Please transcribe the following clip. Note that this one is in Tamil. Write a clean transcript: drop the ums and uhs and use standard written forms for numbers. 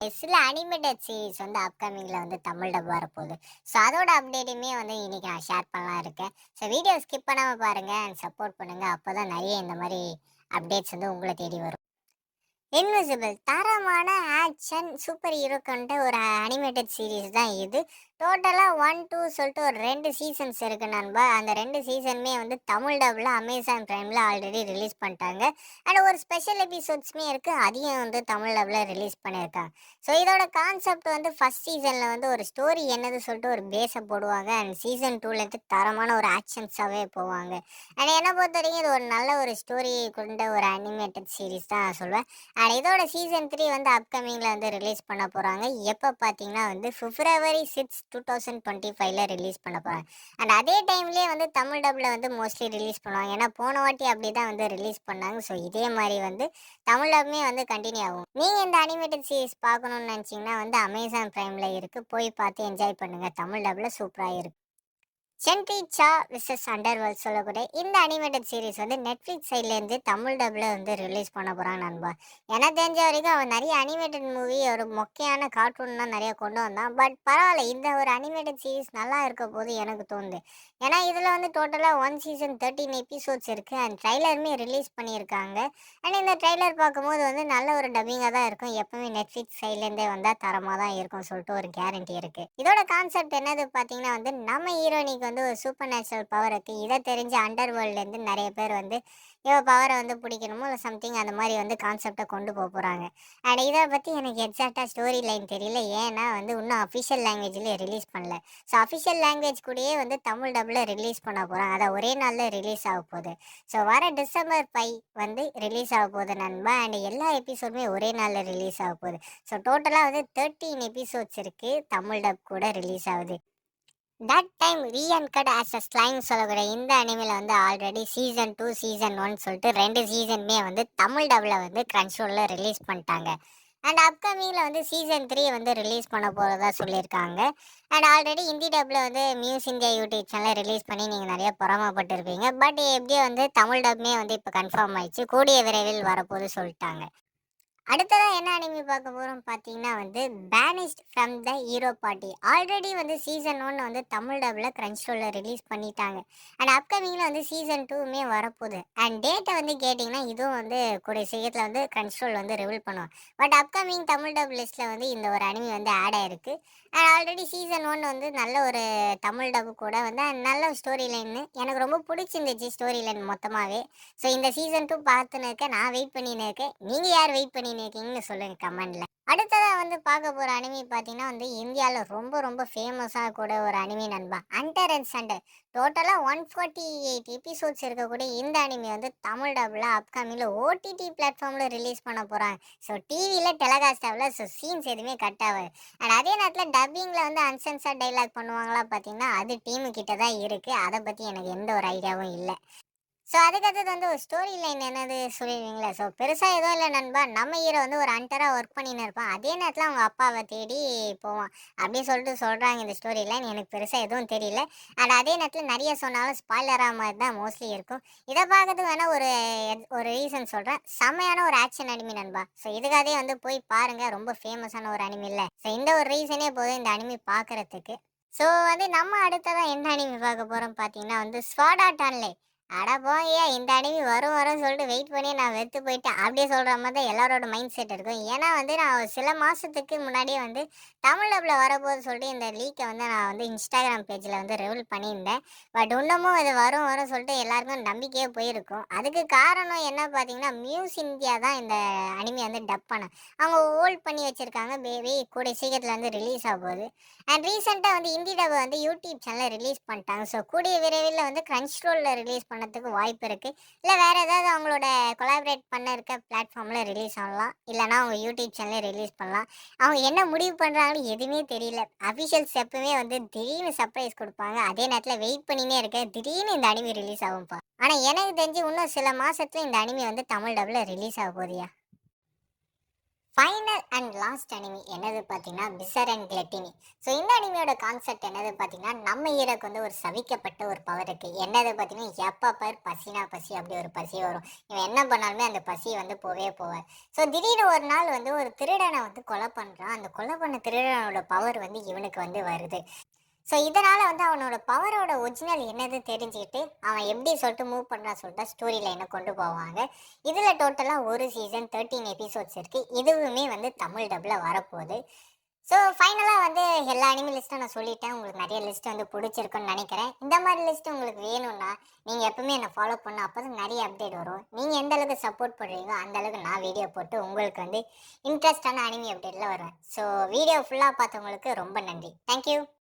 சில அனிமேட்டட் சீரிஸ் வந்து அப்கமிங்ல வந்து தமிழ் டப் வரப்போகுது. ஸோ அதோட அப்டேட்டுமே வந்து இன்னைக்கு நான் ஷேர் பண்ணலாம் இருக்கேன். ஸோ வீடியோ ஸ்கிப் பண்ணாம பாருங்க அண்ட் சப்போர்ட் பண்ணுங்க. அப்பதான் நிறைய இந்த மாதிரி அப்டேட்ஸ் வந்து உங்களை தேடி வரும். இன்விசிபிள் தரமான ஆக்ஷன் சூப்பர் ஹீரோ கொண்ட ஒரு அனிமேட்டட் சீரிஸ் தான் இது. டோட்டலாக 1, 2 சொல்லிட்டு ஒரு 2 சீசன்ஸ் இருக்கு நண்பா. அந்த 2 சீசனுமே வந்து தமிழ் டப்பில் அமேசான் பிரைமில் ஆல்ரெடி ரிலீஸ் பண்ணிட்டாங்க. அண்ட் ஒரு ஸ்பெஷல் எபிசோட்ஸுமே இருக்குது, அதையும் வந்து தமிழ் டப்பில் ரிலீஸ் பண்ணியிருக்காங்க. ஸோ இதோட கான்செப்ட் வந்து ஃபஸ்ட் சீசனில் வந்து ஒரு ஸ்டோரி என்னது சொல்லிட்டு ஒரு பேஸை போடுவாங்க. அண்ட் சீசன் 2லேருந்து தரமான ஒரு ஆக்ஷன்ஸாகவே போவாங்க. அண்ட் என்னை பொறுத்த வரைக்கும் இது ஒரு நல்ல ஒரு ஸ்டோரி கொண்ட ஒரு அனிமேட்டட் சீரிஸ் தான் சொல்வேன். அண்ட் இதோட சீசன் 3 வந்து அப்கமிங்கில் வந்து ரிலீஸ் பண்ண போகிறாங்க. எப்போ பார்த்தீங்கன்னா வந்து February 6, 2025 ரிலீஸ் பண்ண போகிறாங்க. அண்ட் அதே டைம்லேயே வந்து தமிழ் டப்பில் வந்து மோஸ்ட்லி ரிலீஸ் பண்ணுவாங்க. ஏன்னா போன வாட்டி அப்படி தான் வந்து ரிலீஸ் பண்ணாங்க. ஸோ இதே மாதிரி வந்து தமிழ் டப்புமே வந்து கண்டினியூ ஆகும். நீங்கள் இந்த அனிமேட்டட் சீரிஸ் பார்க்கணுன்னு நினச்சிங்கன்னா வந்து அமேசான் ப்ரைமில் இருக்குது, போய் பார்த்து என்ஜாய் பண்ணுங்கள். தமிழ் டப்பில் சூப்பராக இருக்குது. சென்ட்ரி சா விசஸ் அண்டர்வேர்ல்ட் சொல்லக்கூடிய இந்த அனிமேட்டட் சீரிஸ் வந்து நெட்ஃப்ளிக்ஸ் சைட்லேருந்து தமிழ் டப்பில் வந்து ரிலீஸ் பண்ண போகிறான் நண்பா. எனக்கு தெரிஞ்ச வரைக்கும் அவன் நிறைய அனிமேட்டட் மூவி ஒரு மொக்கையான கார்ட்டூன்லாம் நிறைய கொண்டு வந்தான். பட் பரவாயில்ல, இந்த ஒரு அனிமேட்டட் சீரிஸ் நல்லா இருக்க போது எனக்கு தோணுது. ஏன்னா இதில் வந்து டோட்டலாக 1 சீசன் 13 எபிசோட்ஸ் இருக்குது. அண்ட் ட்ரைலருமே ரிலீஸ் பண்ணியிருக்காங்க. அண்ட் இந்த ட்ரைலர் பார்க்கும்போது வந்து நல்ல ஒரு டப்பிங்காக தான் இருக்கும். எப்பவுமே நெட்ஃப்ளிக்ஸ் சைட்லேருந்தே வந்தால் தரமாக தான் இருக்கும் சொல்லிட்டு ஒரு கேரண்டி இருக்குது. இதோட கான்செப்ட் என்னது பார்த்தீங்கன்னா வந்து நம்ம ஹீரோனிக்கு வந்து ஒரு சூப்பர் நேச்சுரல் பவர் இருக்குது. இதை தெரிஞ்ச அண்டர் வேர்ல்ட்லேருந்து நிறைய பேர் வந்து இவ பவரை வந்து பிடிக்கணுமோ இல்லை சம்திங் அந்த மாதிரி வந்து கான்செப்டை கொண்டு போக போகிறாங்க. அண்ட் இதை பற்றி எனக்கு எக்ஸாக்டாக ஸ்டோரி லைன் தெரியல. ஏன்னா வந்து இன்னும் அஃபிஷியல் லாங்குவேஜில் ரிலீஸ் பண்ணல. ஸோ அஃபிஷியல் லாங்குவேஜ் கூடயே வந்து தமிழ் டப்பில் ரிலீஸ் பண்ண போகிறாங்க. அதை ஒரே நாளில் ரிலீஸ் ஆக போகுது. ஸோ வர December 5 வந்து ரிலீஸ் ஆக போகுது நண்பா. அண்ட் எல்லா எபிசோடுமே ஒரே நாளில் ரிலீஸ் ஆக போகுது. ஸோ டோட்டலாக வந்து 13 எபிசோட்ஸ் இருக்குது, தமிழ் டப் கூட ரிலீஸ் ஆகுது. That time reincarnated as a slime சொல்லக்கூடிய இந்த அனிமையில் வந்து ஆல்ரெடி சீசன் 2 சீசன் 1 சொல்லிட்டு 2 சீசனுமே வந்து தமிழ் டப்பில் வந்து கிரன்ச்ரோலில் ரிலீஸ் பண்ணிட்டாங்க. அண்ட் அப்கமிங்கில் வந்து சீசன் 3 வந்து ரிலீஸ் பண்ண போகிறதா சொல்லியிருக்காங்க. அண்ட் ஆல்ரெடி ஹிந்தி டப்பில் வந்து மியூஸ் இந்தியா யூடியூப் சேனலில் ரிலீஸ் பண்ணி நீங்கள் நிறைய பொறாமப்பட்டிருப்பீங்க. பட் எப்படியோ வந்து தமிழ் டப்புமே வந்து இப்போ கன்ஃபார்ம் ஆயிடுச்சு, கூடிய விரைவில் வரப்போது சொல்லிட்டாங்க. அடுத்ததா என்ன அனிமி பார்க்க போறோம் பார்த்தீங்கன்னா வந்து பேனிஷ்ட் from the hero party. Already வந்து சீசன் 1 வந்து தமிழ் டப்பில் கிரன்ச்ரோலில் ரிலீஸ் பண்ணிட்டாங்க. அண்ட் அப்கமிங்கில் வந்து சீசன் 2மே வரப்போகுது. அண்ட் டேட்டை வந்து கேட்டிங்கன்னா இதுவும் வந்து கூடிய சீக்கிரத்தில் வந்து கிரன்ச்ரோல் வந்து ரிவீல் பண்ணுவோம். பட் அப்கமிங் தமிழ் டப் லிஸ்ட்டில் வந்து இந்த ஒரு அனிமி வந்து ஆட் ஆயிருக்கு. அண்ட் ஆல்ரெடி சீசன் 1 வந்து நல்ல ஒரு தமிழ் டப்பு கூட வந்து and நல்ல ஸ்டோரி லைன்னு எனக்கு ரொம்ப பிடிச்சிருந்துச்சு ஸ்டோரி லைன் மொத்தமாகவே. ஸோ இந்த சீசன் 2 பார்த்துன்னு இருக்கேன், நான் வெயிட் பண்ணின்னு இருக்கேன். நீங்கள் யார் வெயிட் பண்ணின்னு இருக்கீங்கன்னு சொல்லுங்கள் கமெண்டில். அடுத்ததாக வந்து பார்க்க போகிற அனிமி பார்த்தீங்கன்னா வந்து இந்தியாவில் ரொம்ப ரொம்ப ஃபேமஸாக கூட ஒரு அனிமி நண்பா, அண்டர் அண்ட் சண்டர். டோட்டலாக 148 எபிசோட்ஸ் இருக்கக்கூடிய இந்த அனிமி வந்து தமிழ் டப்பில் அப்கமிங்கில் ஓடிடி பிளாட்ஃபார்மில் ரிலீஸ் பண்ண போகிறாங்க. ஸோ டிவியில் டெலகாஸ்ட் ஆகல, ஸோ சீன்ஸ் எதுவுமே கட் ஆகாது. அண்ட் அதே நேரத்தில் டப்பிங்கில் வந்து அன்சென்சார் டைலாக் பண்ணுவாங்களா பார்த்தீங்கன்னா அது டீமு கிட்ட தான் இருக்குது. அதை பற்றி எனக்கு எந்த ஒரு ஐடியாவும் இல்லை. ஸோ அதுக்கடுத்தது வந்து ஒரு ஸ்டோரி லைன் என்னது சொல்லிடுவீங்களா? ஸோ பெருசாக எதுவும் இல்லை நண்பா, நம்ம ஹீரோ வந்து ஒரு ஹண்டராக ஒர்க் பண்ணின்னு இருப்பான். அதே நேரத்தில் அவங்க அப்பாவை தேடி போவான். அப்படி சொல்லிட்டு சொல்கிறாங்க இந்த ஸ்டோரி லைன். எனக்கு பெருசாக எதுவும் தெரியல. அண்ட் அதே நேரத்தில் நிறைய சொன்னாலும் ஸ்பாய்லராக மாதிரி தான் மோஸ்ட்லி இருக்கும். இதை பார்க்கறதுக்கு வேணால் ஒரு ரீசன் சொல்கிறேன். செம்மையான ஒரு ஆக்ஷன் அனிமி நண்பா. ஸோ இதுக்காகவே வந்து போய் பாருங்கள், ரொம்ப ஃபேமஸான ஒரு அனிமி இல்லை. ஸோ இந்த ஒரு ரீசனே போதும் இந்த அனிமி பார்க்குறதுக்கு. ஸோ வந்து நம்ம அடுத்ததான் எந்த அனிமி பார்க்க போகிறோம் பார்த்தீங்கன்னா வந்து ஸ்வாட் ஆர்ட் ஆன்லைன். அட போங்கய்யா, இந்த அனிமி வரும் வரும்னு சொல்லிட்டு வெயிட் பண்ணி நான் வெறுத்து போயிட்டேன் அப்படியே சொல்கிற மாதிரி தான் எல்லாரோட மைண்ட் செட் இருக்கும். ஏன்னா வந்து நான் ஒரு சில மாதத்துக்கு முன்னாடியே வந்து தமிழ் டப்பில் வரப்போகுது சொல்லிட்டு இந்த லீக்கை வந்து நான் வந்து இன்ஸ்டாகிராம் பேஜில் வந்து ரிவீல் பண்ணியிருந்தேன். பட் இன்னமும் இது வரும் வரும் சொல்லிட்டு எல்லாருக்கும் நம்பிக்கையே போயிருக்கும். அதுக்கு காரணம் என்ன பார்த்தீங்கன்னா மியூஸ் இந்தியா தான் இந்த அனிமி வந்து டப் பண்ண அவங்க ஹோல்ட் பண்ணி வச்சுருக்காங்க. பேபி கூடிய சீக்கிரத்தில் வந்து ரிலீஸ் ஆக போகுது. அண்ட் ரீசெண்டாக வந்து ஹிந்தி டப் வந்து யூடியூப் சேனலில் ரிலீஸ் பண்ணிட்டாங்க. ஸோ கூடிய விரைவில் வந்து கிரன்ச்ரோலில் ரிலீஸ் பண்ணதுக்கு வாய்ப்பு இருக்குது. இல்லை வேறு ஏதாவது அவங்களோட கொலாபரேட் பண்ண இருக்க பிளாட்ஃபார்மில் ரிலீஸ் ஆகலாம், இல்லைனா அவங்க யூடியூப் சேனலே ரிலீஸ் பண்ணலாம். அவங்க என்ன முடிவு பண்ணுறாங்கன்னு எதுவுமே தெரியல. அஃபிஷியல்ஸ் எப்பவுமே வந்து திடீர்னு சர்ப்ரைஸ் கொடுப்பாங்க. அதே நேரத்தில் வெயிட் பண்ணினே இருக்கேன், திடீர்னு இந்த அனிமி ரிலீஸ் ஆகும்ப்பா. ஆனால் எனக்கு தெரிஞ்சு இன்னும் சில மாதத்துல இந்த அனிமி வந்து தமிழ் டப்பில் ரிலீஸ் ஆக போகுதுயா. ஃபைனல் அண்ட் லாஸ்ட் அனிமி என்னது பார்த்தீங்கன்னா பிசர் அண்ட் கிளட்டினி. ஸோ இந்த அனிமியோட கான்செப்ட் என்னது பார்த்தீங்கன்னா நம்ம ஹீரோக்கு வந்து ஒரு சவிக்கப்பட்ட ஒரு பவர் இருக்குது. என்னது பார்த்தீங்கன்னா எப்போ பார் பசினா பசி அப்படி ஒரு பசி வரும். இவன் என்ன பண்ணாலுமே அந்த பசி வந்து போவே போவார். ஸோ திடீர்னு ஒரு நாள் வந்து ஒரு திருடனை வந்து கொலை பண்ணுறான். அந்த கொலை பண்ண திருடனோட பவர் வந்து இவனுக்கு வந்து வருது. ஸோ இதனால் வந்து அவனோட பவரோட ஒரிஜினல் என்னது தெரிஞ்சுக்கிட்டு அவன் எப்படி சொல்லிட்டு மூவ் பண்ணுறான் சொல்லிட்டு ஸ்டோரி லைனை கொண்டு போவாங்க. இதில் டோட்டலாக ஒரு சீசன் 13 எபிசோட்ஸ் இருக்குது. இதுவுமே வந்து தமிழ் டப்பில் வரப்போகுது. ஸோ ஃபைனலாக வந்து எல்லா அனிமல் லிஸ்ட்டும் நான் சொல்லிட்டேன். உங்களுக்கு நிறைய லிஸ்ட் வந்து பிடிச்சிருக்குன்னு நினைக்கிறேன். இந்த மாதிரி லிஸ்ட் உங்களுக்கு வேணும்னா நீங்கள் எப்பவுமே என்னை ஃபாலோ பண்ண, அப்போ தான் நிறைய அப்டேட் வரும். நீங்கள் எந்த அளவுக்கு சப்போர்ட் பண்ணுறீங்களோ அந்த அளவுக்கு நான் வீடியோ போட்டு உங்களுக்கு வந்து இன்ட்ரெஸ்டான அனிமி அப்டேட்டில் வருவேன். ஸோ வீடியோ ஃபுல்லாக பார்த்தவங்களுக்கு ரொம்ப நன்றி. தேங்க்யூ.